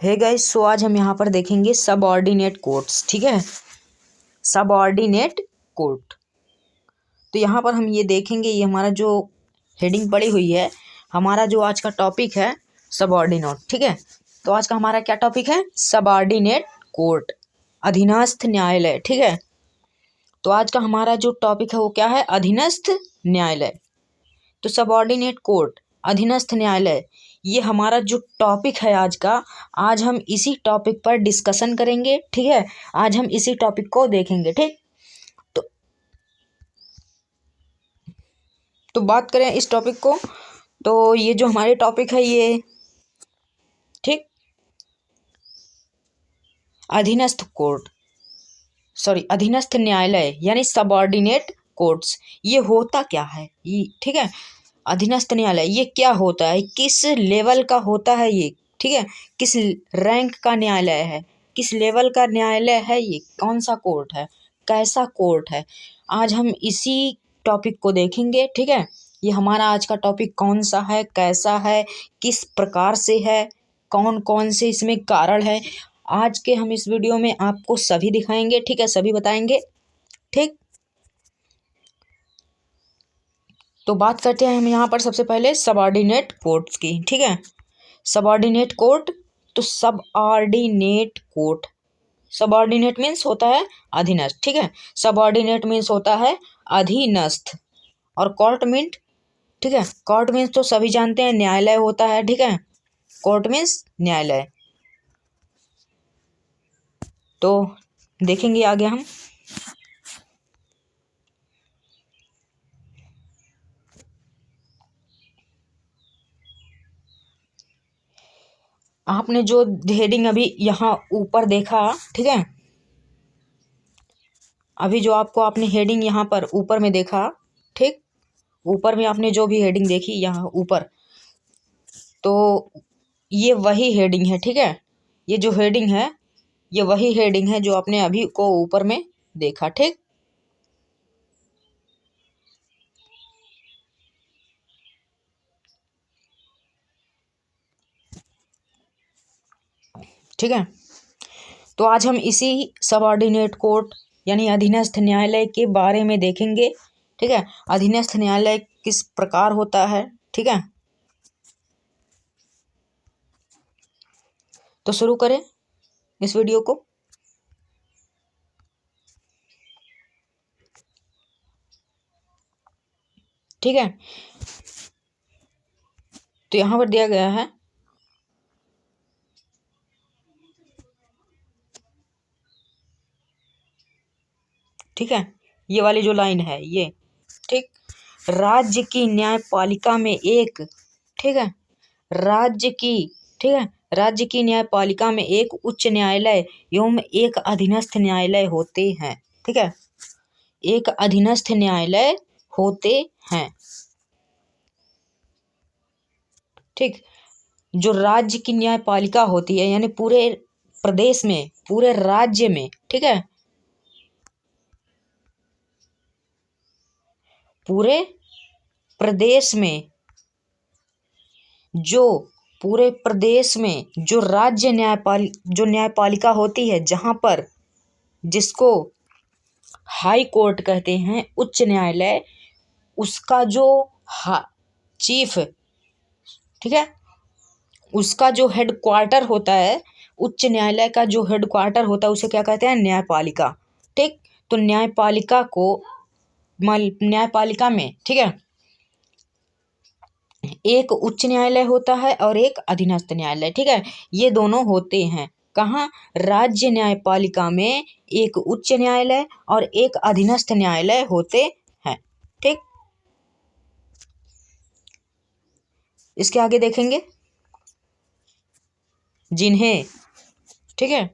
Hey guys, सो आज हम यहाँ पर देखेंगे सबऑर्डिनेट कोट्स। ठीक है, सबऑर्डिनेट कोट। तो यहाँ पर हम ये देखेंगे, ये हमारा जो हेडिंग पड़ी हुई है, हमारा जो आज का टॉपिक है सबऑर्डिनेट। ठीक है, तो आज का हमारा क्या टॉपिक है? सबऑर्डिनेट कोर्ट, अधीनस्थ न्यायालय। ठीक है, तो आज का हमारा जो टॉपिक है वो क्या है? अधीनस्थ न्यायालय। तो सबऑर्डिनेट कोर्ट, अधीनस्थ न्यायालय, ये हमारा जो टॉपिक है आज का। आज हम इसी टॉपिक पर डिस्कशन करेंगे। ठीक है, आज हम इसी टॉपिक को देखेंगे। ठीक, तो बात करें इस टॉपिक को, तो ये जो हमारे टॉपिक है ये, ठीक, अधीनस्थ कोर्ट, सॉरी, अधीनस्थ न्यायालय यानी सबऑर्डिनेट कोर्ट्स, ये होता क्या है? ये, ठीक है, अधीनस्थ न्यायालय ये क्या होता है, किस लेवल का होता है ये? ठीक है, किस रैंक का न्यायालय है, किस लेवल का न्यायालय है ये, कौन सा कोर्ट है, कैसा कोर्ट है, आज हम इसी टॉपिक को देखेंगे। ठीक है, ये हमारा आज का टॉपिक कौन सा है, कैसा है, किस प्रकार से है, कौन कौन से इसमें कारण है, आज के हम इस वीडियो में आपको सभी दिखाएंगे। ठीक है, सभी बताएंगे। ठीक, तो बात करते हैं हम यहाँ पर सबसे पहले सबऑर्डिनेट कोर्ट्स की। ठीक है, सबऑर्डिनेट कोर्ट, तो सबऑर्डिनेट कोर्ट, सबऑर्डिनेट मीन्स होता है अधीनस्थ। ठीक है, सबऑर्डिनेट मीन्स होता है अधीनस्थ, और कोर्ट मीन्स, ठीक है, कोर्ट मीन्स तो सभी जानते हैं न्यायालय होता है। ठीक है, कोर्ट मीन्स न्यायालय। तो देखेंगे आगे हम। आपने जो हेडिंग अभी यहाँ ऊपर देखा, ठीक है, अभी जो आपको आपने हेडिंग यहाँ पर ऊपर में देखा, ठीक, ऊपर में आपने जो भी हेडिंग देखी यहाँ ऊपर, तो ये वही हेडिंग है। ठीक है, ये जो हेडिंग है ये वही हेडिंग है जो आपने अभी को ऊपर में देखा। ठीक, ठीक है, तो आज हम इसी सबऑर्डिनेट कोर्ट यानी अधीनस्थ न्यायालय के बारे में देखेंगे। ठीक है, अधीनस्थ न्यायालय किस प्रकार होता है। ठीक है, तो शुरू करें इस वीडियो को। ठीक है, तो यहाँ पर दिया गया है, ठीक है, ये वाली जो लाइन है ये, ठीक, राज्य की न्यायपालिका में एक, ठीक है, राज्य की, ठीक है, राज्य की न्यायपालिका में एक उच्च न्यायालय एवं एक अधीनस्थ न्यायालय होते हैं। ठीक है, एक अधीनस्थ न्यायालय होते हैं। ठीक, जो राज्य की न्यायपालिका होती है यानी पूरे प्रदेश में, पूरे राज्य में, ठीक है, पूरे प्रदेश में, जो पूरे प्रदेश में जो राज्य जो न्यायपालिका होती है, जहाँ पर, जिसको हाई कोर्ट कहते हैं, उच्च न्यायालय, उसका जो चीफ, ठीक है, उसका जो हेड क्वार्टर होता है, उच्च न्यायालय का जो हेड क्वार्टर होता है उसे क्या कहते हैं? न्यायपालिका। ठीक, तो न्यायपालिका को, न्यायपालिका में, ठीक है, एक उच्च न्यायालय होता है और एक अधीनस्थ न्यायालय। ठीक है, ये दोनों होते हैं कहाँ? राज्य न्यायपालिका में एक उच्च न्यायालय और एक अधीनस्थ न्यायालय होते हैं। ठीक, इसके आगे देखेंगे, जिन्हें, ठीक है,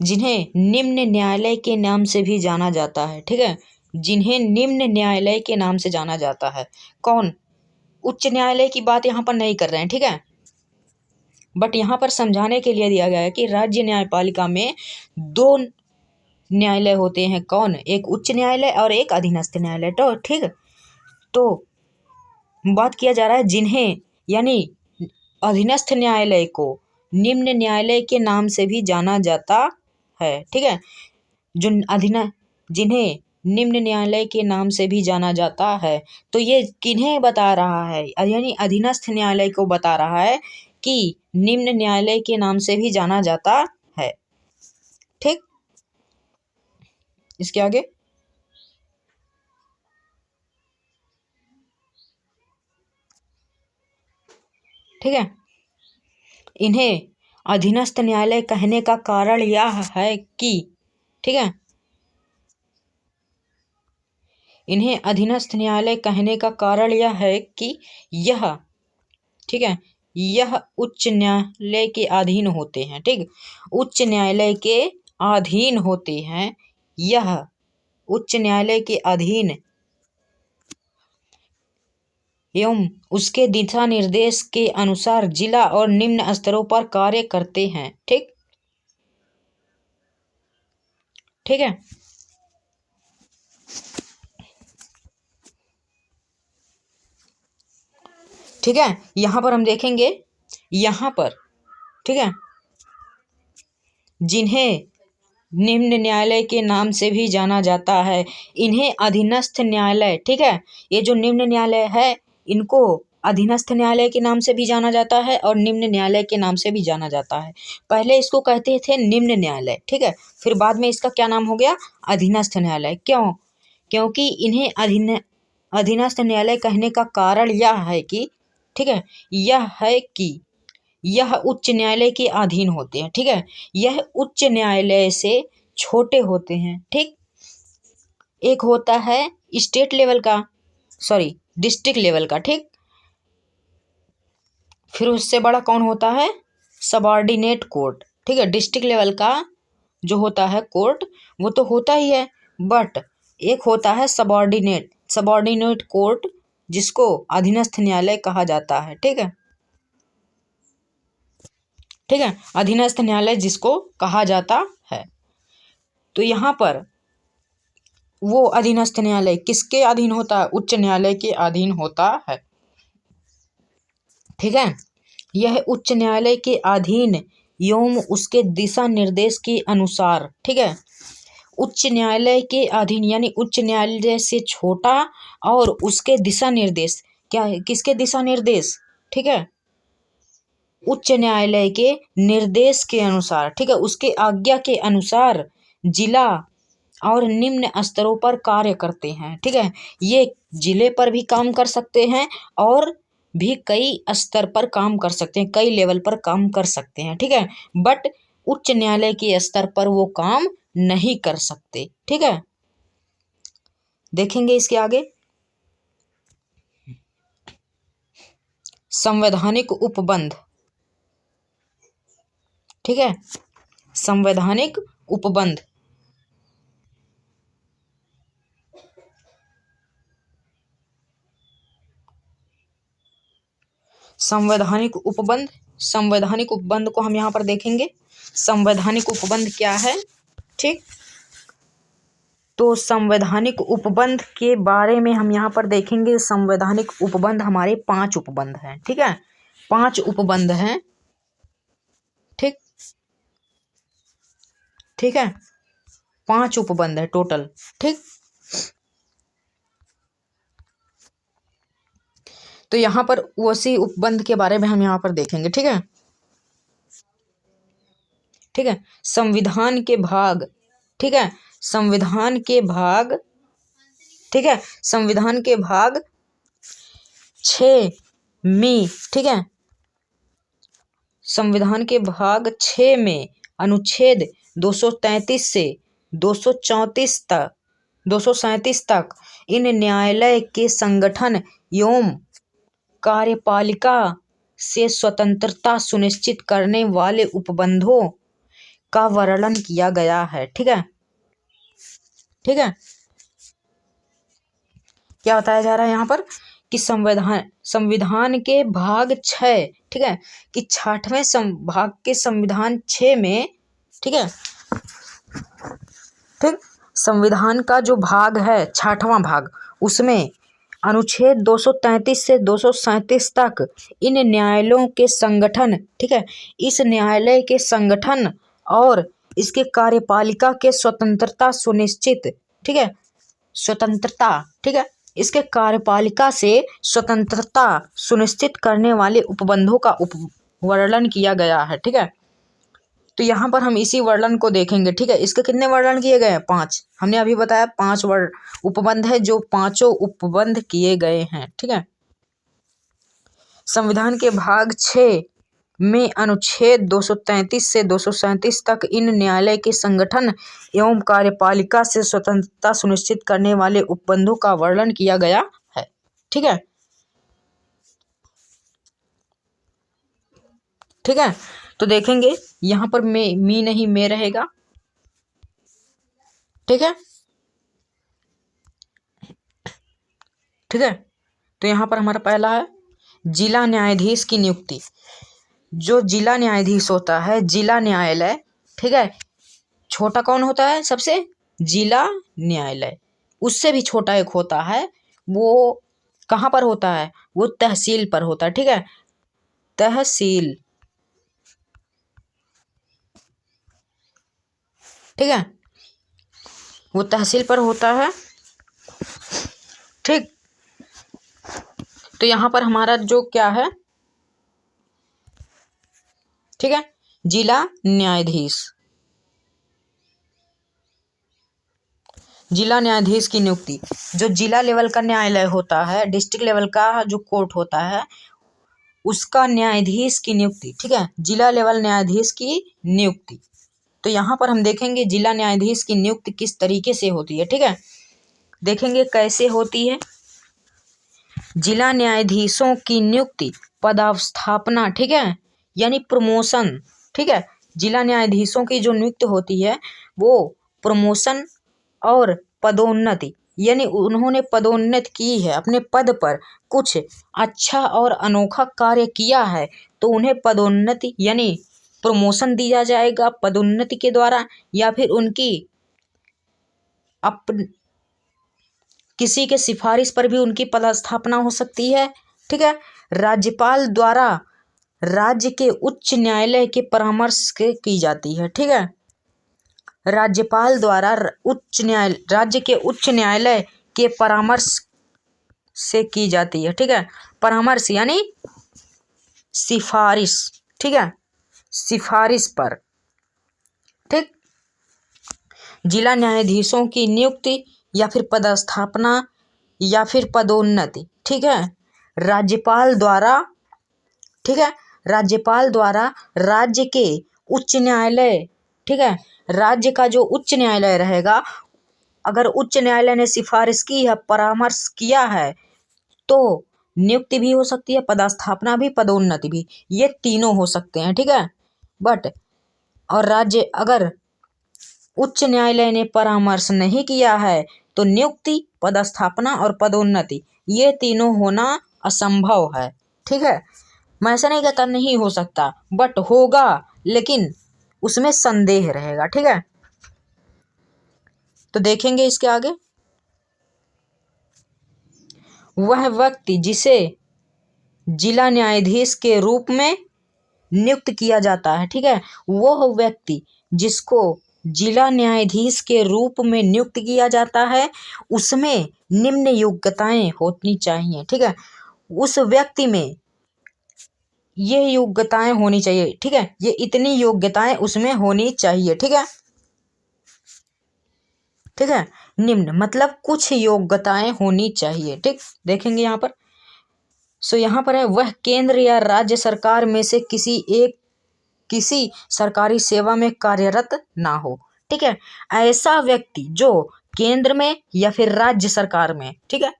जिन्हें निम्न न्यायालय के नाम से भी जाना जाता है। ठीक है, जिन्हें निम्न न्यायालय के नाम से जाना जाता है। कौन? उच्च न्यायालय की बात यहाँ पर नहीं कर रहे हैं। ठीक है, बट यहाँ पर समझाने के लिए दिया गया है कि राज्य न्यायपालिका में दो न्यायालय होते हैं। कौन? एक उच्च न्यायालय और एक अधीनस्थ न्यायालय। तो ठीक, तो बात किया जा रहा है जिन्हें, यानी अधीनस्थ न्यायालय को निम्न न्यायालय के नाम से भी जाना जाता है। ठीक है, जो जिन्हें निम्न न्यायालय के नाम से भी जाना जाता है, तो ये किन्हें बता रहा है, यानी अधीनस्थ न्यायालय को बता रहा है कि निम्न न्यायालय के नाम से भी जाना जाता है। ठीक, इसके आगे ठीक है, इन्हें अधीनस्थ न्यायालय कहने का कारण यह है कि, ठीक है, इन्हें अधीनस्थ न्यायालय कहने का कारण यह है कि यह, ठीक है, यह उच्च न्यायालय के अधीन होते हैं। ठीक, उच्च न्यायालय के अधीन होते हैं, यह उच्च न्यायालय के अधीन एवं उसके दिशा निर्देश के अनुसार जिला और निम्न स्तरों पर कार्य करते हैं। ठीक, ठीक है, ठीक है, यहाँ पर हम देखेंगे, यहाँ पर, ठीक है, जिन्हें निम्न न्यायालय के नाम से भी जाना जाता है, इन्हें अधीनस्थ न्यायालय, ठीक है, ये जो निम्न न्यायालय है इनको अधीनस्थ न्यायालय के नाम से भी जाना जाता है और निम्न न्यायालय के नाम से भी जाना जाता है। पहले इसको कहते थे निम्न न्यायालय, ठीक है, फिर बाद में इसका क्या नाम हो गया, अधीनस्थ न्यायालय। क्यों? क्योंकि इन्हें अधीनस्थ न्यायालय कहने का कारण यह है कि, ठीक है, यह है कि यह उच्च न्यायालय के अधीन होते हैं। ठीक है, यह उच्च न्यायालय से छोटे होते हैं। ठीक, एक होता है स्टेट लेवल का, सॉरी डिस्ट्रिक्ट लेवल का, ठीक, फिर उससे बड़ा कौन होता है, सबऑर्डिनेट कोर्ट। ठीक है, डिस्ट्रिक्ट लेवल का जो होता है कोर्ट वो तो होता ही है, बट एक होता है सबऑर्डिनेट कोर्ट जिसको अधीनस्थ न्यायालय कहा जाता है। ठीक है, ठीक है, अधीनस्थ न्यायालय जिसको कहा जाता है। तो यहाँ पर वो अधीनस्थ न्यायालय किसके अधीन होता है, उच्च न्यायालय के अधीन होता है। ठीक है, यह उच्च न्यायालय के अधीन एवं उसके दिशा निर्देश के अनुसार, ठीक है, उच्च न्यायालय के अधीन यानी उच्च न्यायालय से छोटा और उसके दिशा निर्देश, क्या है, किसके दिशा निर्देश, ठीक है, उच्च न्यायालय के निर्देश के अनुसार, ठीक है, उसके आज्ञा के अनुसार जिला और निम्न स्तरों पर कार्य करते हैं। ठीक है, ये जिले पर भी काम कर सकते हैं और भी कई स्तर पर काम कर सकते हैं, कई लेवल पर काम कर सकते हैं। ठीक है, बट उच्च न्यायालय के स्तर पर वो काम नहीं कर सकते। ठीक है, देखेंगे इसके आगे संवैधानिक उपबंध। ठीक है, संवैधानिक उपबंध, संवैधानिक उपबंध, संवैधानिक उपबंध को हम यहाँ पर देखेंगे। संवैधानिक उपबंध क्या है, ठीक, तो संवैधानिक उपबंध के बारे में हम यहाँ पर देखेंगे। संवैधानिक उपबंध हमारे 5 उपबंध हैं। ठीक है, 5 उपबंध हैं। ठीक, ठीक है, 5 उपबंध है टोटल। ठीक, तो यहाँ पर उसी उपबंध के बारे में हम यहाँ पर देखेंगे। ठीक है, ठीक है, संविधान के भाग, ठीक है, संविधान के भाग, ठीक है, संविधान के भाग 6 में, ठीक है, संविधान के भाग 6 में अनुच्छेद 233 से 237 तक इन न्यायालय के संगठन एवं कार्यपालिका से स्वतंत्रता सुनिश्चित करने वाले उपबंधों का वर्णन किया गया है। ठीक है, ठीक है, क्या बताया जा रहा है यहाँ पर कि संविधान के भाग 6, ठीक है, कि 6वें भाग के संविधान 6 में, ठीक है, ठीक, संविधान का जो भाग है 6वां भाग, उसमें अनुच्छेद 233 से 237 तक इन न्यायालयों के संगठन, ठीक है, इस न्यायालय के संगठन और इसके कार्यपालिका के स्वतंत्रता सुनिश्चित, ठीक है, स्वतंत्रता, ठीक है, इसके कार्यपालिका से स्वतंत्रता सुनिश्चित करने वाले उपबंधों का वर्णन किया गया है, ठीक है। तो यहाँ पर हम इसी वर्णन को देखेंगे, ठीक है। इसके कितने वर्णन किए गए हैं? 5। हमने अभी बताया 5 उपबंध है, जो 5 उपबंध किए गए हैं, ठीक है। संविधान के भाग 6 में अनुच्छेद 233 से 237 तक इन न्यायालय के संगठन एवं कार्यपालिका से स्वतंत्रता सुनिश्चित करने वाले उपबंधों का वर्णन किया गया है, ठीक है, ठीक है। तो देखेंगे यहाँ पर मी नहीं मे रहेगा, ठीक है, ठीक है। तो यहाँ पर हमारा पहला है जिला न्यायाधीश की नियुक्ति। जो जिला न्यायाधीश होता है, जिला न्यायालय, ठीक है, छोटा कौन होता है सबसे? जिला न्यायालय। उससे भी छोटा एक होता है, वो कहाँ पर होता है? वो तहसील पर होता है, ठीक है, तहसील, ठीक है, वो तहसील पर होता है, ठीक। तो यहाँ पर हमारा जो क्या है, ठीक है, जिला न्यायाधीश, जिला न्यायाधीश की नियुक्ति। जो जिला लेवल का न्यायालय होता है, डिस्ट्रिक्ट लेवल का जो कोर्ट होता है, उसका न्यायाधीश की नियुक्ति, ठीक है, जिला लेवल न्यायाधीश की नियुक्ति। तो यहाँ पर हम देखेंगे जिला न्यायाधीश की नियुक्ति किस तरीके से होती है, ठीक है। देखेंगे कैसे होती है। जिला न्यायाधीशों की नियुक्ति पदस्थापना, ठीक है, यानी प्रमोशन, ठीक है। जिला न्यायाधीशों की जो नियुक्ति होती है वो प्रमोशन और पदोन्नति, यानी उन्होंने पदोन्नति की है, अपने पद पर कुछ अच्छा और अनोखा कार्य किया है, तो उन्हें पदोन्नति यानी प्रमोशन दिया जाएगा पदोन्नति के द्वारा, या फिर उनकी किसी के सिफारिश पर भी उनकी पदस्थापना हो सकती है, ठीक है। राज्यपाल द्वारा राज्य के उच्च न्यायालय के परामर्श से की जाती है, ठीक है। राज्यपाल द्वारा राज्य के उच्च न्यायालय के परामर्श से की जाती है, ठीक है। परामर्श यानी सिफारिश, ठीक है, सिफारिश पर, ठीक। जिला न्यायाधीशों की नियुक्ति या फिर पदस्थापना या फिर पदोन्नति, ठीक है, राज्यपाल द्वारा, ठीक है, राज्यपाल द्वारा राज्य के उच्च न्यायालय, ठीक है, राज्य का जो उच्च न्यायालय रहेगा, अगर उच्च न्यायालय ने सिफारिश की है, परामर्श किया है, तो नियुक्ति भी हो सकती है, पदस्थापना भी, पदोन्नति भी, ये तीनों हो सकते हैं, ठीक है। बट और राज्य अगर उच्च न्यायालय ने परामर्श नहीं किया है, तो नियुक्ति, पदस्थापना और पदोन्नति ये तीनों होना असंभव है, ठीक है। मैं ऐसा नहीं कहता नहीं हो सकता, बट होगा, लेकिन उसमें संदेह रहेगा, ठीक है। तो देखेंगे इसके आगे। वह व्यक्ति जिसे जिला न्यायाधीश के रूप में नियुक्त किया जाता है, ठीक है, वह व्यक्ति जिसको जिला न्यायाधीश के रूप में नियुक्त किया जाता है, उसमें निम्न योग्यताएं होनी चाहिए, ठीक है। उस व्यक्ति में ये योग्यताएं होनी चाहिए, ठीक है, ये इतनी योग्यताएं उसमें होनी चाहिए, ठीक है, ठीक है। निम्न मतलब कुछ योग्यताएं होनी चाहिए, ठीक। देखेंगे यहाँ पर। सो यहाँ पर है वह केंद्र या राज्य सरकार में से किसी सरकारी सेवा में कार्यरत ना हो, ठीक है। ऐसा व्यक्ति जो केंद्र में या फिर राज्य सरकार में, ठीक है,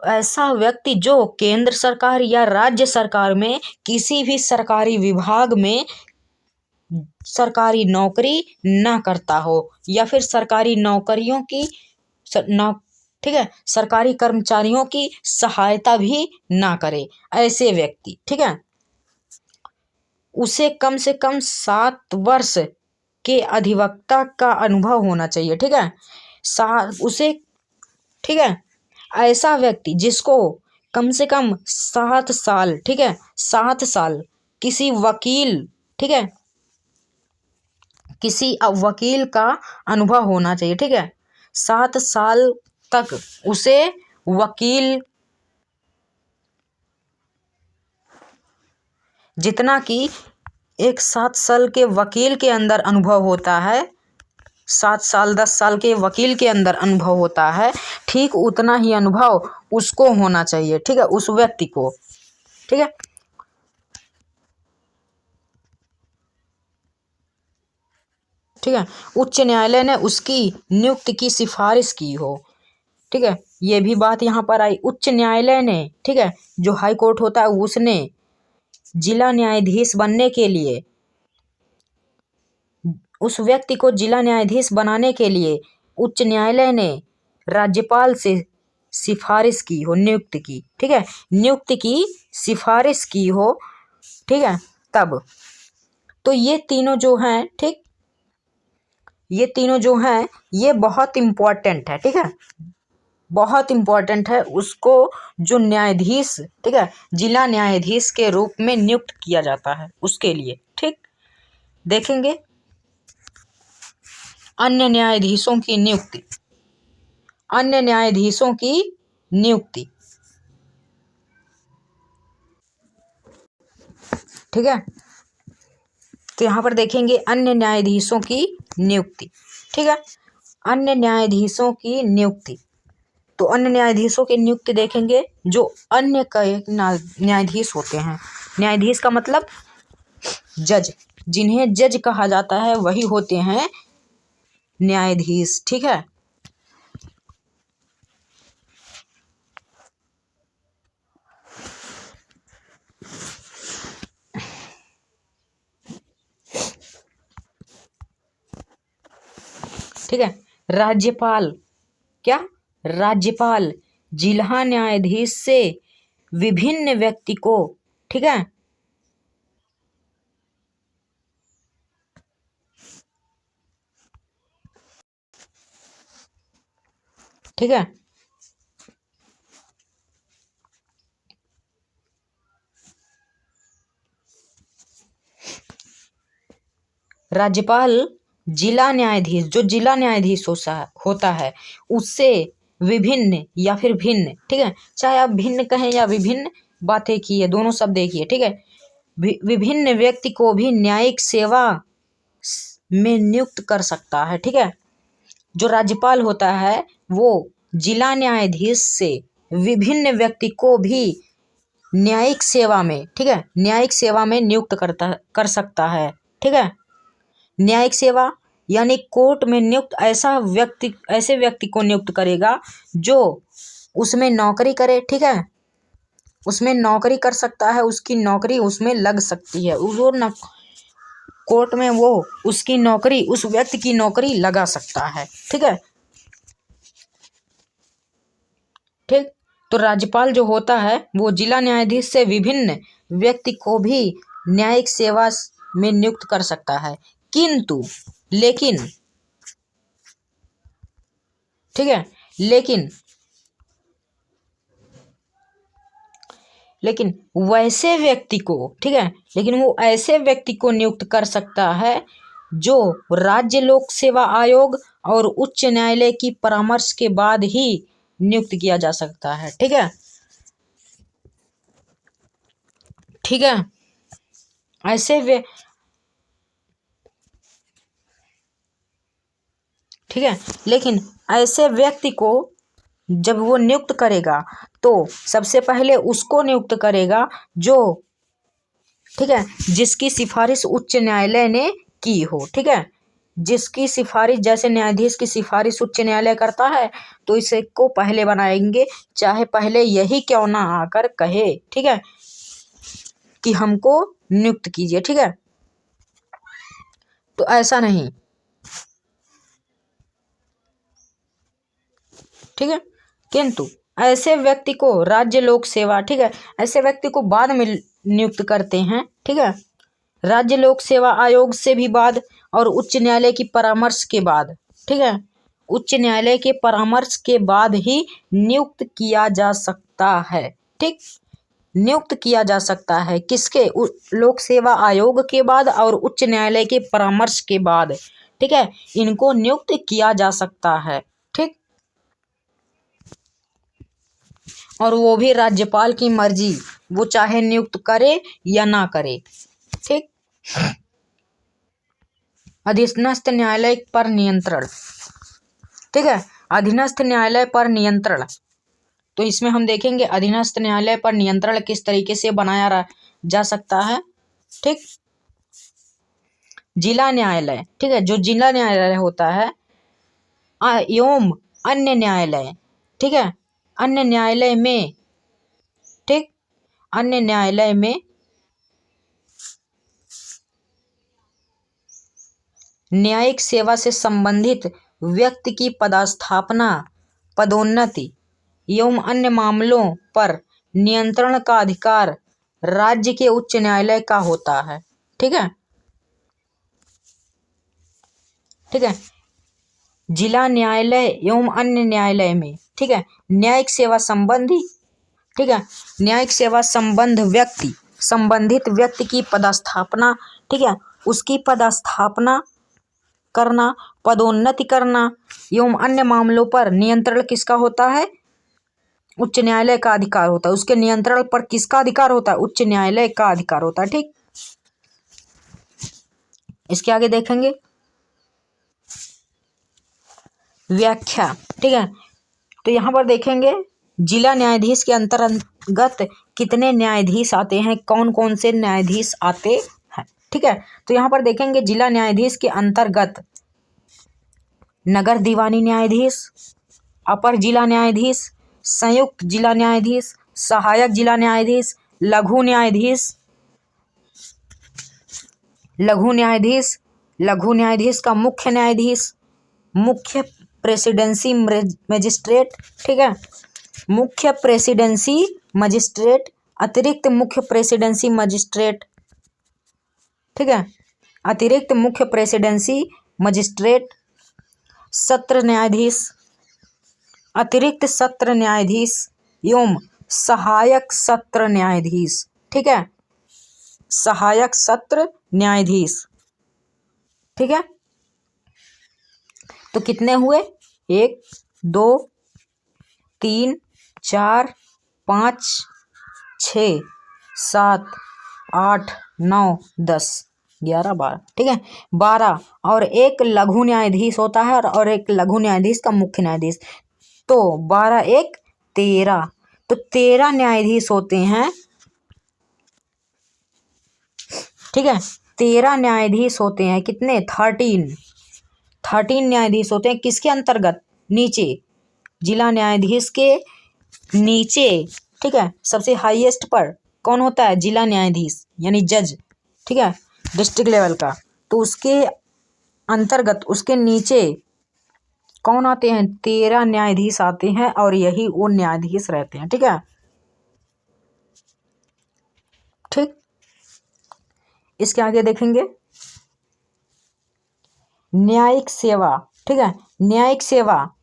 ऐसा व्यक्ति जो केंद्र सरकार या राज्य सरकार में किसी भी सरकारी विभाग में सरकारी नौकरी ना करता हो, या फिर सरकारी नौकरियों की ठीक है, सरकारी कर्मचारियों की सहायता भी ना करे, ऐसे व्यक्ति, ठीक है, उसे कम से कम 7 वर्ष के अधिवक्ता का अनुभव होना चाहिए, ठीक है, उसे, ठीक है, ऐसा व्यक्ति जिसको कम से कम 7 साल, ठीक है, 7 साल किसी वकील, ठीक है, किसी वकील का अनुभव होना चाहिए, ठीक है। 7 साल तक उसे वकील, जितना कि एक 7 साल के वकील के अंदर अनुभव होता है, 7 साल 10 साल के वकील के अंदर अनुभव होता है, ठीक उतना ही अनुभव उसको होना चाहिए, ठीक है, उस व्यक्ति को, ठीक है। ठीक है, उच्च न्यायालय ने उसकी नियुक्ति की सिफारिश की हो, ठीक है, ये भी बात यहाँ पर आई। उच्च न्यायालय ने, ठीक है, जो हाई कोर्ट होता है उसने जिला न्यायाधीश बनने के लिए, उस व्यक्ति को जिला न्यायाधीश बनाने के लिए उच्च न्यायालय ने राज्यपाल से सिफारिश की हो, नियुक्ति की, ठीक है, नियुक्ति की सिफारिश की हो, ठीक है, तब तो ये तीनों जो हैं, ठीक, ये तीनों जो हैं ये बहुत इम्पोर्टेंट है, ठीक है, बहुत इम्पोर्टेंट है। उसको जो न्यायाधीश, ठीक है, जिला न्यायाधीश के रूप में नियुक्त किया जाता है उसके लिए, ठीक। देखेंगे अन्य न्यायाधीशों की नियुक्ति, अन्य न्यायाधीशों की नियुक्ति, ठीक है। तो यहाँ पर देखेंगे अन्य न्यायाधीशों की नियुक्ति, ठीक है, अन्य न्यायाधीशों की नियुक्ति। तो अन्य न्यायाधीशों की नियुक्ति देखेंगे, जो अन्य कई न्यायाधीश होते हैं। न्यायाधीश का मतलब जज, जिन्हें जज कहा जाता है वही होते हैं न्यायाधीश, ठीक है। ठीक है, राज्यपाल, क्या, राज्यपाल जिला न्यायाधीश से विभिन्न व्यक्ति को, ठीक है, ठीक है, राज्यपाल जिला न्यायाधीश, जो जिला न्यायाधीश होता है उससे विभिन्न या फिर भिन्न, ठीक है, चाहे आप भिन्न कहें या विभिन्न, बातें की है, दोनों शब्द एक ही है, ठीक है, विभिन्न व्यक्ति को भी न्यायिक सेवा में नियुक्त कर सकता है, ठीक है। जो राज्यपाल होता है वो जिला न्यायाधीश से विभिन्न व्यक्ति को भी न्यायिक सेवा में, ठीक है, न्यायिक सेवा में नियुक्त कर सकता है, ठीक है। न्यायिक सेवा यानी कोर्ट में नियुक्त ऐसे व्यक्ति को नियुक्त करेगा जो उसमें नौकरी करे, ठीक है, उसमें नौकरी कर सकता है, उसकी नौकरी उसमें लग सकती है, वो न कोर्ट में वो उसकी नौकरी, उस व्यक्ति की नौकरी लगा सकता है, ठीक है, ठीक। तो राज्यपाल जो होता है वो जिला न्यायाधीश से विभिन्न व्यक्ति को भी न्यायिक सेवा में नियुक्त कर सकता है, किंतु लेकिन, ठीक है, लेकिन वैसे व्यक्ति को, ठीक है, लेकिन वो ऐसे व्यक्ति को नियुक्त कर सकता है जो राज्य लोक सेवा आयोग और उच्च न्यायालय की परामर्श के बाद ही नियुक्त किया जा सकता है, ठीक है, ठीक है, ऐसे ठीक है, लेकिन ऐसे व्यक्ति को जब वो नियुक्त करेगा तो सबसे पहले उसको नियुक्त करेगा जो, ठीक है, जिसकी सिफारिश उच्च न्यायालय ने की हो, ठीक है, जिसकी सिफारिश, जैसे न्यायाधीश की सिफारिश उच्च न्यायालय करता है तो इसे को पहले बनाएंगे, चाहे पहले यही क्यों ना आकर कहे, ठीक है, कि हमको नियुक्त कीजिए, ठीक है। तो ऐसा नहीं, ठीक है, किंतु ऐसे व्यक्ति को राज्य लोक सेवा, ठीक है, ऐसे व्यक्ति को बाद में नियुक्त करते हैं, ठीक है, राज्य लोक सेवा आयोग से भी बाद और उच्च न्यायालय की परामर्श के बाद, ठीक है, उच्च न्यायालय के परामर्श के बाद ही नियुक्त किया जा सकता है। ठीक, नियुक्त किया जा सकता है किसके? लोक सेवा आयोग के बाद और उच्च न्यायालय के परामर्श के बाद। ठीक है, इनको नियुक्त किया जा सकता है। ठीक, और वो भी राज्यपाल की मर्जी, वो चाहे नियुक्त करे या ना करे। ठीक, अधीनस्थ न्यायालय पर नियंत्रण। ठीक है, अधीनस्थ न्यायालय पर नियंत्रण, तो इसमें हम देखेंगे अधीनस्थ न्यायालय पर नियंत्रण किस तरीके से बनाया जा सकता है। ठीक, जिला न्यायालय, ठीक है, जो जिला न्यायालय होता है एवं अन्य न्यायालय, ठीक है, अन्य न्यायालय में, ठीक, अन्य न्यायालय में न्यायिक सेवा से संबंधित व्यक्ति की पदस्थापना, पदोन्नति एवं अन्य मामलों पर नियंत्रण का अधिकार राज्य के उच्च न्यायालय का होता है। ठीक है, ठीक है, जिला न्यायालय एवं अन्य न्यायालय में, ठीक है, न्यायिक सेवा संबंधी, ठीक है, न्यायिक सेवा संबंधित व्यक्ति की पदस्थापना, ठीक है, उसकी पदस्थापना करना, पदोन्नति करना एवं अन्य मामलों पर नियंत्रण किसका होता है? उच्च न्यायालय का अधिकार होता है। उसके नियंत्रण पर किसका अधिकार होता है? उच्च न्यायालय का अधिकार होता है। ठीक, इसके आगे देखेंगे व्याख्या। ठीक है, तो यहाँ पर देखेंगे जिला न्यायाधीश के अंतर्गत कितने न्यायाधीश आते हैं, कौन कौन से न्यायाधीश आते हैं। ठीक है, तो यहाँ पर देखेंगे जिला न्यायाधीश के अंतर्गत नगर दीवानी न्यायाधीश, अपर जिला न्यायाधीश, संयुक्त जिला न्यायाधीश, सहायक जिला न्यायाधीश, लघु न्यायाधीश, लघु न्यायाधीश का मुख्य न्यायाधीश, मुख्य प्रेसिडेंसी मजिस्ट्रेट, ठीक है, मुख्य प्रेसिडेंसी मजिस्ट्रेट, अतिरिक्त मुख्य प्रेसिडेंसी मजिस्ट्रेट, ठीक है, अतिरिक्त मुख्य प्रेसिडेंसी मजिस्ट्रेट, सत्र न्यायाधीश, अतिरिक्त सत्र न्यायाधीश एवं सहायक सत्र न्यायाधीश। ठीक है, सहायक सत्र न्यायाधीश। ठीक है, तो कितने हुए? 1 2 3 4 5 6 7 8 9 10 11 12। ठीक है, 12 और एक लघु न्यायाधीश होता है और एक लघु न्यायाधीश का मुख्य न्यायाधीश, तो 12 1 13, तो 13 न्यायाधीश होते हैं। ठीक है, 13 न्यायाधीश होते हैं। कितने? 13 न्यायाधीश होते हैं। किसके अंतर्गत? नीचे, जिला न्यायाधीश के नीचे। ठीक है, सबसे हाईएस्ट पर कौन होता है? जिला न्यायाधीश यानी जज। ठीक है, डिस्ट्रिक्ट लेवल का, तो उसके अंतर्गत उसके नीचे कौन आते हैं? 13 न्यायाधीश आते हैं और यही वो न्यायाधीश रहते हैं। ठीक है, ठीक, इसके आगे देखेंगे न्यायिक सेवा। ठीक है, न्यायिक सेवा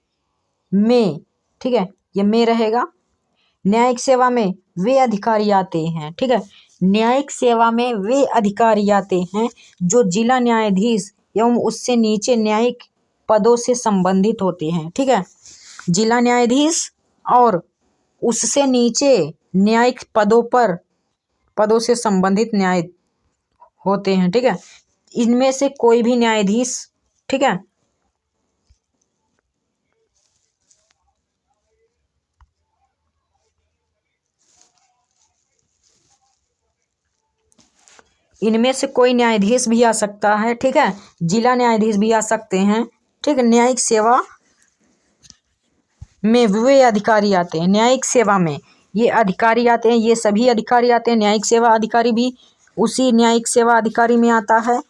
में, ठीक है, ये में रहेगा। न्यायिक सेवा में वे अधिकारी आते हैं। ठीक है, न्यायिक सेवा में वे अधिकारी आते हैं जो जिला न्यायाधीश एवं उससे नीचे न्यायिक पदों से संबंधित होते हैं। ठीक है, जिला न्यायाधीश और उससे नीचे न्यायिक पदों से संबंधित न्याय होते हैं। ठीक है, इनमें से कोई भी न्यायाधीश, ठीक है, इनमें से कोई न्यायाधीश भी आ सकता है। ठीक है, जिला न्यायाधीश भी आ सकते हैं। ठीक है, न्यायिक सेवा में वे अधिकारी आते हैं। न्यायिक सेवा में ये अधिकारी आते हैं, ये सभी अधिकारी आते हैं। न्यायिक सेवा अधिकारी भी उसी न्यायिक सेवा अधिकारी में आता है।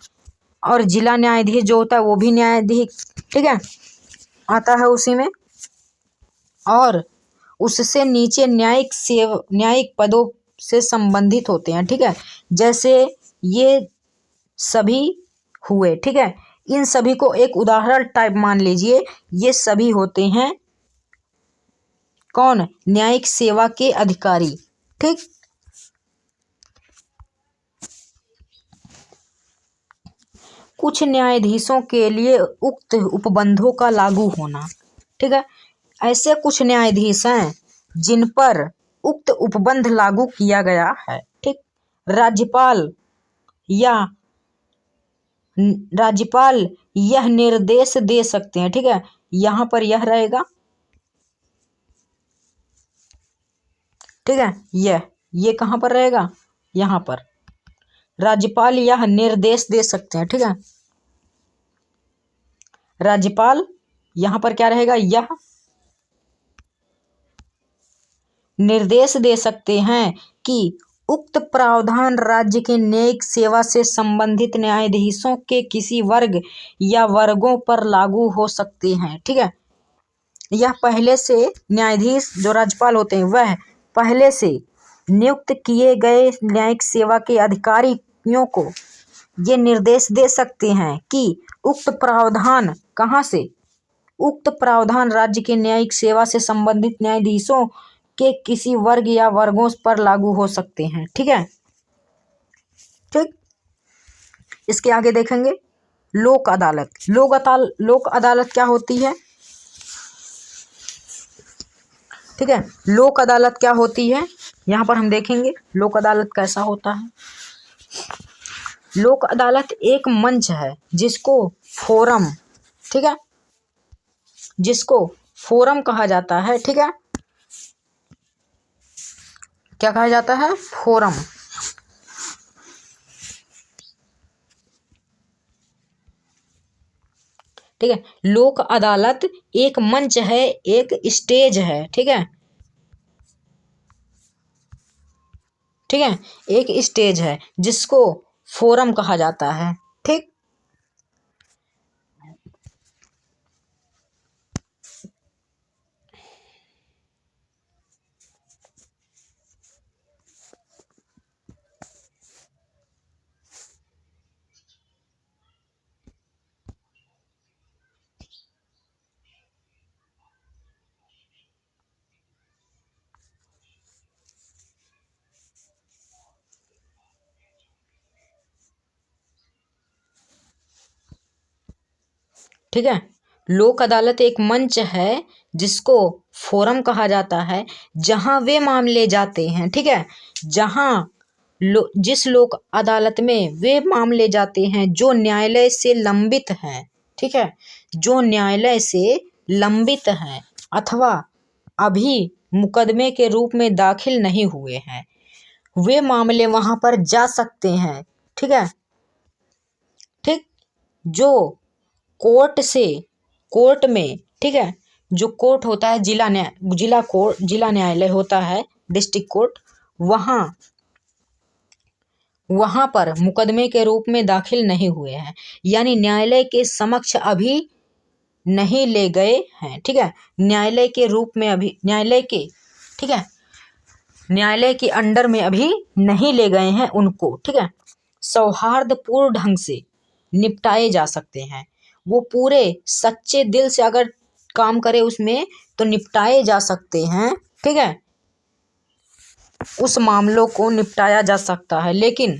और जिला न्यायाधीश जो होता है वो भी न्यायाधीश, ठीक है, आता है उसी में। और उससे नीचे न्यायिक पदों से संबंधित होते हैं। ठीक है, जैसे ये सभी हुए। ठीक है, इन सभी को एक उदाहरण टाइप मान लीजिए। ये सभी होते हैं कौन? न्यायिक सेवा के अधिकारी। ठीक, कुछ न्यायाधीशों के लिए उक्त उपबंधों का लागू होना। ठीक है, ऐसे कुछ न्यायाधीश हैं जिन पर उक्त उपबंध लागू किया गया है। ठीक, राज्यपाल या राज्यपाल यह निर्देश दे सकते हैं। ठीक है, यहाँ पर यह रहेगा। ठीक है, ये कहाँ पर रहेगा? यहाँ पर राज्यपाल यह निर्देश दे सकते हैं। ठीक है, राज्यपाल यहाँ पर क्या रहेगा? यह निर्देश दे सकते हैं कि उक्त प्रावधान राज्य के न्यायिक सेवा से संबंधित न्यायाधीशों के किसी वर्ग या वर्गों पर लागू हो सकते हैं। ठीक है, यह पहले से न्यायाधीश जो राज्यपाल होते हैं वह पहले से नियुक्त किए गए न्यायिक सेवा के अधिकारियों को ये निर्देश दे सकते हैं कि उक्त प्रावधान कहाँ से? उक्त प्रावधान राज्य के न्यायिक सेवा से संबंधित न्यायाधीशों के किसी वर्ग या वर्गों पर लागू हो सकते हैं। ठीक है, ठीक, इसके आगे देखेंगे लोक अदालत। लोक अदालत क्या होती है? ठीक है, लोक अदालत क्या होती है? यहाँ पर हम देखेंगे लोक अदालत कैसा होता है। लोक अदालत एक मंच है जिसको फोरम, ठीक है, जिसको फोरम कहा जाता है। ठीक है, क्या कहा जाता है? फोरम। ठीक है, लोक अदालत एक मंच है, एक स्टेज है। ठीक है, ठीक है, एक स्टेज है जिसको फोरम कहा जाता है। ठीक, ठीक है, लोक अदालत एक मंच है जिसको फोरम कहा जाता है, जहां वे मामले जाते हैं। ठीक है, जहां जिस लोक अदालत में वे मामले जाते हैं जो न्यायालय से लंबित हैं। ठीक है, जो न्यायालय से लंबित हैं अथवा अभी मुकदमे के रूप में दाखिल नहीं हुए हैं, वे मामले वहां पर जा सकते हैं। ठीक है, ठीक, जो कोर्ट में, ठीक है, जो कोर्ट होता है जिला न्यायालय होता है, डिस्ट्रिक्ट कोर्ट, वहां पर मुकदमे के रूप में दाखिल नहीं हुए हैं, यानी न्यायालय के समक्ष अभी नहीं ले गए हैं। ठीक है, न्यायालय के रूप में अभी ठीक है, न्यायालय के अंडर में अभी नहीं ले गए हैं उनको। ठीक है, सौहार्दपूर्ण ढंग से निपटाए जा सकते हैं। वो पूरे सच्चे दिल से अगर काम करे उसमें तो निपटाए जा सकते हैं। ठीक है, उस मामलों को निपटाया जा सकता है। लेकिन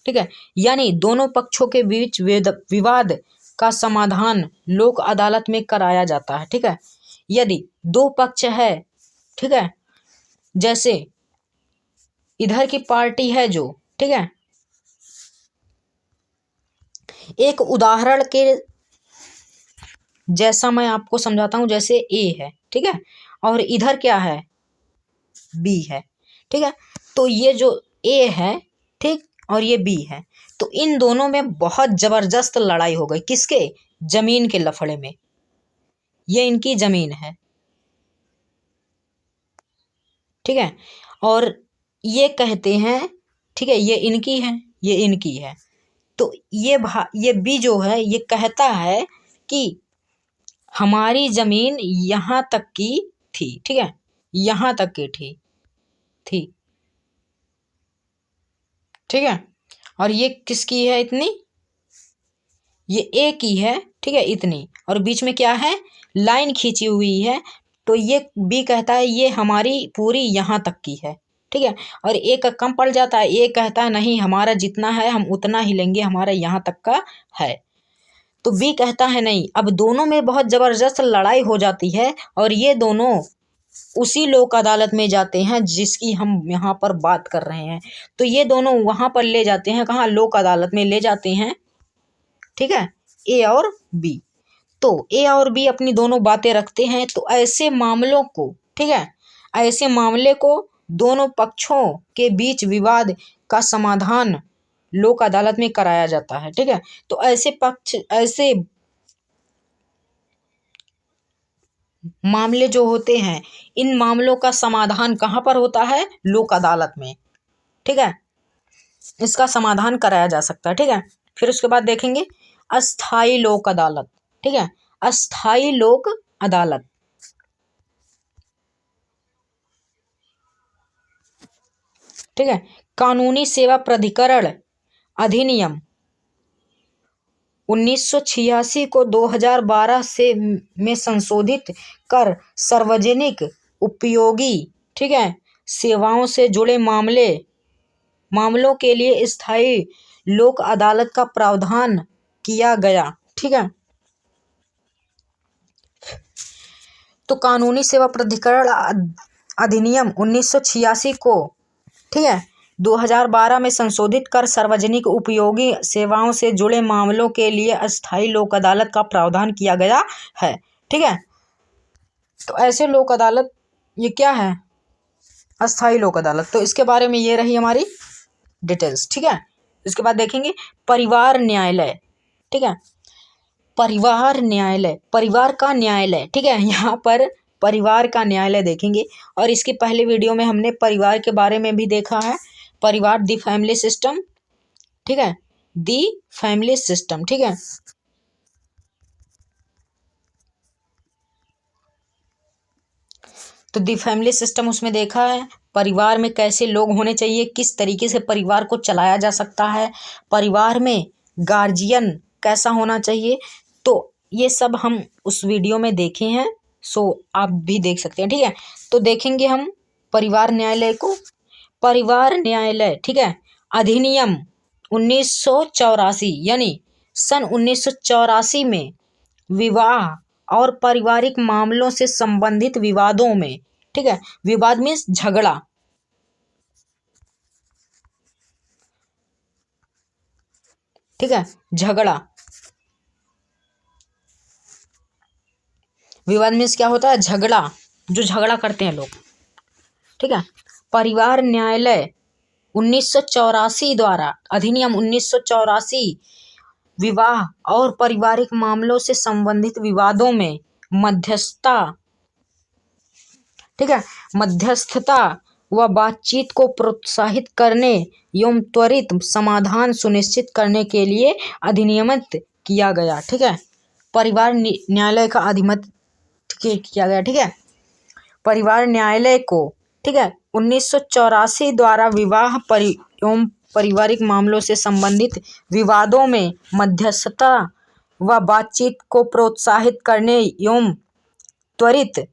ठीक है, यानी दोनों पक्षों के बीच विवाद का समाधान लोक अदालत में कराया जाता है। ठीक है, यदि दो पक्ष है, ठीक है, जैसे इधर की पार्टी है जो, ठीक है, एक उदाहरण के जैसा मैं आपको समझाता हूं, जैसे ए है, ठीक है, और इधर क्या है? बी है। ठीक है, तो ये जो ए है, ठीक, और ये बी है, तो इन दोनों में बहुत जबरदस्त लड़ाई हो गई। किसके? जमीन के लफड़े में। ये इनकी जमीन है। ठीक है, और ये कहते हैं, ठीक है, ये इनकी है, ये इनकी है, तो ये बी जो है ये कहता है कि हमारी जमीन यहाँ तक की थी। ठीक है, यहाँ तक की थी। ठीक है, और ये किसकी है? इतनी, ये ए की है, ठीक है, इतनी, और बीच में क्या है, लाइन खींची हुई है, तो ये बी कहता है ये हमारी पूरी यहाँ तक की है, ठीक है। और ए का कम पड़ जाता है, ए कहता है नहीं हमारा जितना है हम उतना ही लेंगे, हमारा यहाँ तक का है। तो बी कहता है नहीं। अब दोनों में बहुत ज़बरदस्त लड़ाई हो जाती है और ये दोनों उसी लोक अदालत में जाते हैं जिसकी हम यहाँ पर बात कर रहे हैं। तो ये दोनों वहाँ पर ले जाते हैं, कहाँ, लोक अदालत में ले जाते हैं, ठीक है, ए और बी। तो ए और बी अपनी दोनों बातें रखते हैं। तो ऐसे मामलों को, ठीक है, ऐसे मामले को दोनों पक्षों के बीच विवाद का समाधान लोक अदालत में कराया जाता है, ठीक है। तो ऐसे मामले जो होते हैं, इन मामलों का समाधान कहाँ पर होता है, लोक अदालत में, ठीक है। इसका समाधान कराया जा सकता है, ठीक है। फिर उसके बाद देखेंगे अस्थाई लोक अदालत, ठीक है, अस्थाई लोक अदालत, ठीक है। कानूनी सेवा प्राधिकरण अधिनियम 1986 को 2012 से में संशोधित कर सार्वजनिक उपयोगी, ठीक है, सेवाओं से जुड़े मामलों के लिए स्थायी लोक अदालत का प्रावधान किया गया, ठीक है। तो कानूनी सेवा प्राधिकरण अधिनियम 1986 को, ठीक है, 2012 में संशोधित कर सार्वजनिक उपयोगी सेवाओं से जुड़े मामलों के लिए अस्थायी लोक अदालत का प्रावधान किया गया है, ठीक है। तो ऐसे लोक अदालत, ये क्या है, अस्थायी लोक अदालत। तो इसके बारे में ये रही हमारी डिटेल्स, ठीक है। इसके बाद देखेंगे परिवार न्यायालय, ठीक है, परिवार न्यायालय, परिवार का न्यायालय, ठीक है। यहाँ पर परिवार का न्यायालय देखेंगे, और इसके पहले वीडियो में हमने परिवार के बारे में भी देखा है, परिवार दी फैमिली सिस्टम, ठीक है, दी फैमिली सिस्टम, ठीक है। तो दी फैमिली सिस्टम उसमें देखा है, परिवार में कैसे लोग होने चाहिए, किस तरीके से परिवार को चलाया जा सकता है, परिवार में गार्जियन कैसा होना चाहिए। तो ये सब हम उस वीडियो में देखे हैं, सो आप भी देख सकते हैं, ठीक है। तो देखेंगे हम परिवार न्यायालय को। परिवार न्यायालय, ठीक है, अधिनियम 1984, यानी सन 1984 में विवाह और पारिवारिक मामलों से संबंधित विवादों में, ठीक है, विवाद मीन्स झगड़ा, ठीक है, झगड़ा, विवाद मीन्स क्या होता है, झगड़ा, जो झगड़ा करते हैं लोग, ठीक है। परिवार न्यायालय 1984 द्वारा, अधिनियम 1984 विवाह और पारिवारिक मामलों से संबंधित विवादों में मध्यस्थता, ठीक है, मध्यस्थता व बातचीत को प्रोत्साहित करने एवं त्वरित समाधान सुनिश्चित करने के लिए अधिनियमित किया गया, ठीक है। परिवार न्यायालय का अधिनियमित किया गया, ठीक है। परिवार न्यायालय को, ठीक है, 1984 द्वारा विवाह एवं पारिवारिक मामलों से संबंधित विवादों में मध्यस्थता व बातचीत को प्रोत्साहित करने एवं त्वरित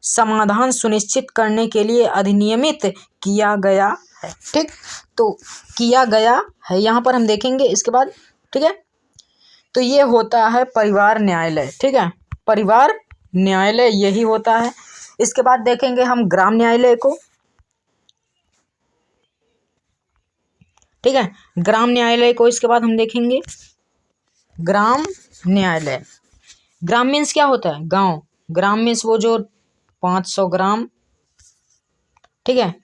समाधान सुनिश्चित करने के लिए अधिनियमित किया गया है, ठीक। तो किया गया है यहाँ पर हम देखेंगे इसके बाद, ठीक है। तो ये होता है परिवार न्यायालय, ठीक है, परिवार न्यायालय यही होता है। इसके बाद देखेंगे हम ग्राम न्यायालय को, ठीक है, ग्राम न्यायालय को। इसके बाद हम देखेंगे ग्राम न्यायालय। ग्राम मीन्स क्या होता है, गांव। ग्राम मीन्स वो जो 500 ग्राम, ठीक है,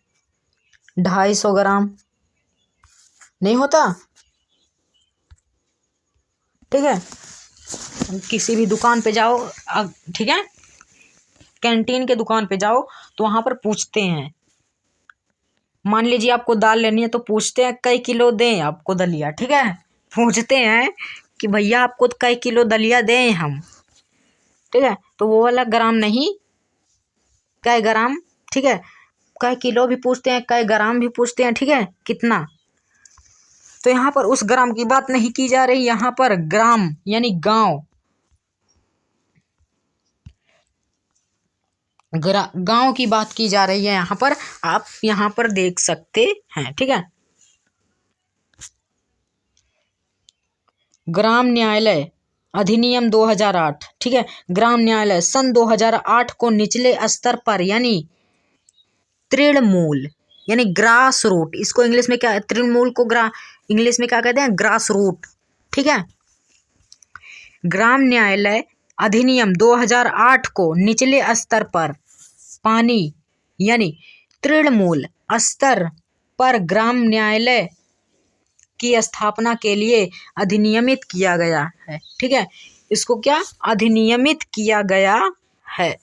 250 ग्राम नहीं होता, ठीक है। किसी भी दुकान पे जाओ, ठीक है, कैंटीन के दुकान पे जाओ तो वहां पर पूछते हैं, मान लीजिए आपको दाल लेनी है तो पूछते हैं कई किलो दें आपको दलिया, ठीक है, पूछते हैं कि भैया आपको कई किलो दलिया दें हम, ठीक है। तो वो वाला ग्राम नहीं, कई ग्राम, ठीक है, कई किलो भी पूछते हैं, कई ग्राम भी पूछते हैं, ठीक है, कितना। तो यहाँ पर उस ग्राम की बात नहीं की जा रही, यहाँ पर ग्राम यानी गांव, गांव की बात की जा रही है यहाँ पर, आप यहाँ पर देख सकते हैं। ठीक है, ग्राम न्यायालय अधिनियम 2008। ठीक है, ग्राम न्यायालय सन 2008 को निचले स्तर पर यानी तृणमूल यानी ग्रास रूट, इसको इंग्लिश में क्या, तृणमूल को इंग्लिश में क्या कहते हैं, ग्रास रूट। ठीक है, ग्राम न्यायालय अधिनियम 2008 को निचले स्तर पर पानी यानी तृणमूल स्तर पर ग्राम न्यायालय की स्थापना के लिए अधिनियमित किया गया है। ठीक है, इसको क्या अधिनियमित किया गया है।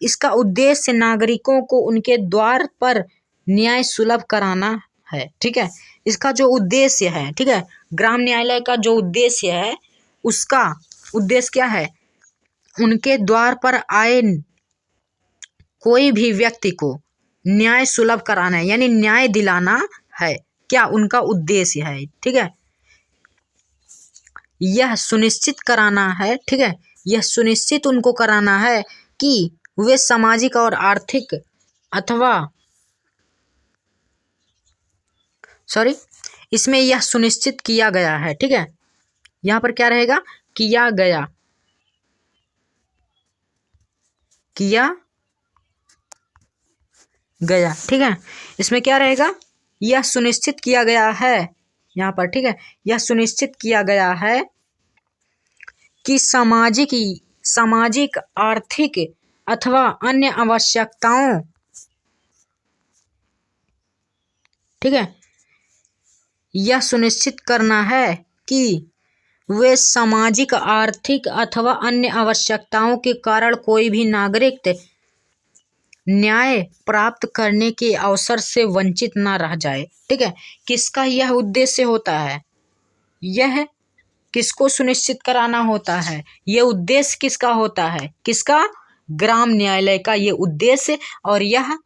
इसका उद्देश्य नागरिकों को उनके द्वार पर न्याय सुलभ कराना है। ठीक है, इसका जो उद्देश्य है, ठीक है, ग्राम न्यायालय का जो उद्देश्य है, उसका उद्देश्य क्या है, उनके द्वार पर आए कोई भी व्यक्ति को न्याय सुलभ कराना है, यानी न्याय दिलाना है, क्या उनका उद्देश्य है। ठीक है, यह सुनिश्चित कराना है, ठीक है, यह सुनिश्चित उनको कराना है कि वे सामाजिक और आर्थिक अथवा इसमें यह सुनिश्चित किया गया है। ठीक है, यहाँ पर क्या रहेगा, किया गया, ठीक है, इसमें क्या रहेगा, यह सुनिश्चित किया गया है यहाँ पर। ठीक है, यह सुनिश्चित किया गया है कि सामाजिक आर्थिक अथवा अन्य आवश्यकताओं, ठीक है, यह सुनिश्चित करना है कि वे सामाजिक आर्थिक अथवा अन्य आवश्यकताओं के कारण कोई भी नागरिक न्याय प्राप्त करने के अवसर से वंचित ना रह जाए। ठीक है, किसका यह उद्देश्य होता है, यह किसको सुनिश्चित कराना होता है, यह उद्देश्य किसका होता है, किसका, ग्राम न्यायालय का ये उद्देश्य, और यह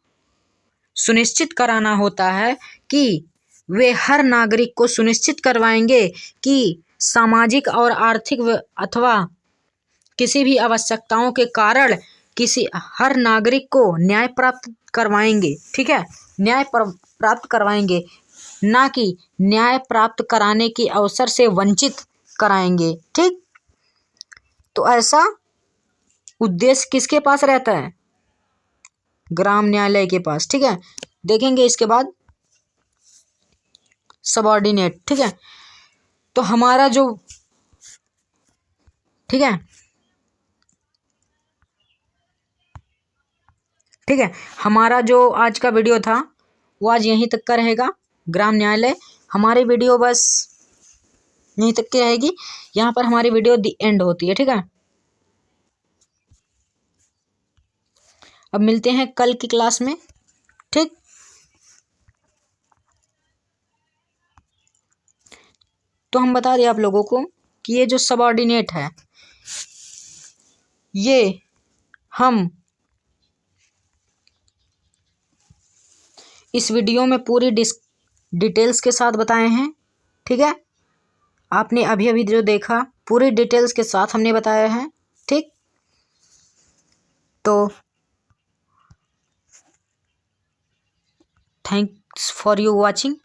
सुनिश्चित कराना होता है कि वे हर नागरिक को सुनिश्चित करवाएंगे कि सामाजिक और आर्थिक अथवा किसी भी आवश्यकताओं के कारण हर नागरिक को न्याय प्राप्त करवाएंगे। ठीक है, न्याय प्राप्त करवाएंगे, ना कि न्याय प्राप्त कराने के अवसर से वंचित कराएंगे। ठीक, तो ऐसा उद्देश्य किसके पास रहता है, ग्राम न्यायालय के पास। ठीक है, देखेंगे इसके बाद सबऑर्डिनेट। ठीक है, तो हमारा जो, ठीक है, ठीक है, हमारा जो आज का वीडियो था वो आज यहीं तक का रहेगा। ग्राम न्यायालय हमारी वीडियो बस यहीं तक की रहेगी, यहाँ पर हमारी वीडियो दी एंड होती है। ठीक है, अब मिलते हैं कल की क्लास में। ठीक, तो हम बता दें आप लोगों को कि ये जो सबऑर्डिनेट है, ये हम इस वीडियो में पूरी डिटेल्स के साथ बताए हैं। ठीक है, आपने अभी अभी जो देखा पूरी डिटेल्स के साथ हमने बताया है। ठीक, तो थैंक्स फॉर यू वॉचिंग।